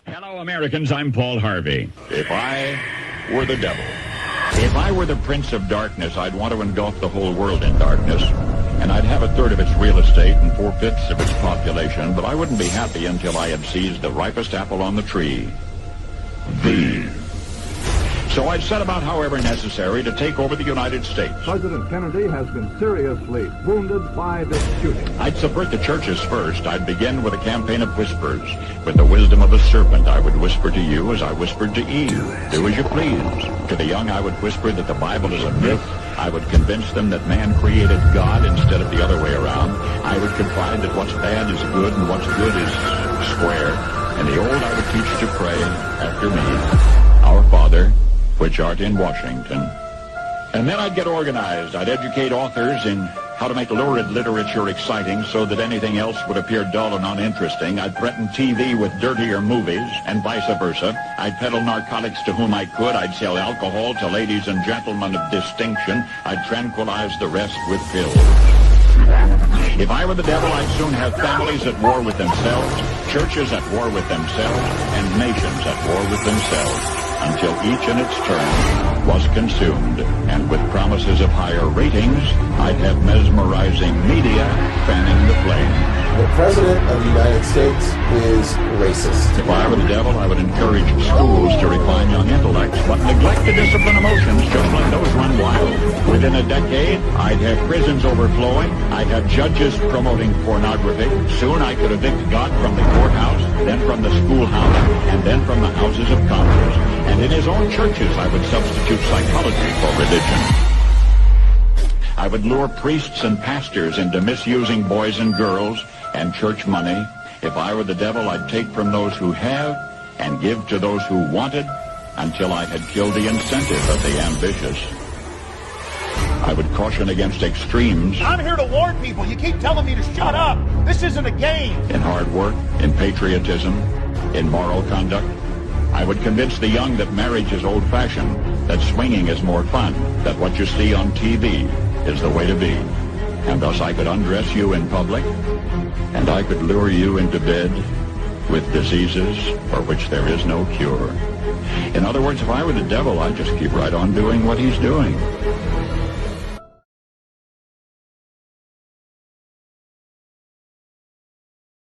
Hello, Americans. I'm Paul Harvey. If I were the devil, if I were the prince of darkness, I'd want to engulf the whole world in darkness. And I'd have a third of its real estate and 4/5 of its population, but I wouldn't be happy until I had seized the ripest apple on the tree. Thee. So I'd set about, however necessary, to take over the United States. President Kennedy has been seriously wounded by this shooting. I'd subvert the churches first. I'd begin with a campaign of whispers. With the wisdom of the serpent, I would whisper to you as I whispered to Eve. Do as you please. To the young, I would whisper that the Bible is a myth. I would convince them that man created God instead of the other way around. I would confide that what's bad is good and what's good is square. And the old I would teach to pray after me, Our Father, which art in Washington. And then I'd get organized. I'd educate authors in how to make lurid literature exciting so that anything else would appear dull and uninteresting. I'd threaten TV with dirtier movies and vice versa. I'd peddle narcotics to whom I could. I'd sell alcohol to ladies and gentlemen of distinction. I'd tranquilize the rest with pills. If I were the devil, I'd soon have families at war with themselves, churches at war with themselves, and nations at war with themselves, until each in its turn was consumed. And with promises of higher ratings, I'd have mesmerizing media fanning the flame. The President of the United States is racist. If I were the devil, I would encourage schools to refine young intellects, but neglect to discipline emotions, just let those run wild. Within a decade, I'd have prisons overflowing. I'd have judges promoting pornography. Soon I could evict God from the courthouse, then from the schoolhouse, and then from the houses of Congress. And in his own churches, I would substitute psychology for religion. I would lure priests and pastors into misusing boys and girls and church money. If I were the devil, I'd take from those who have and give to those who wanted until I had killed the incentive of the ambitious. I would caution against extremes. I'm here to warn people. You keep telling me to shut up. This isn't a game. In hard work, in patriotism, in moral conduct. I would convince the young that marriage is old-fashioned, that swinging is more fun, that what you see on TV is the way to be. And thus I could undress you in public, and I could lure you into bed with diseases for which there is no cure. In other words, if I were the devil, I'd just keep right on doing what he's doing.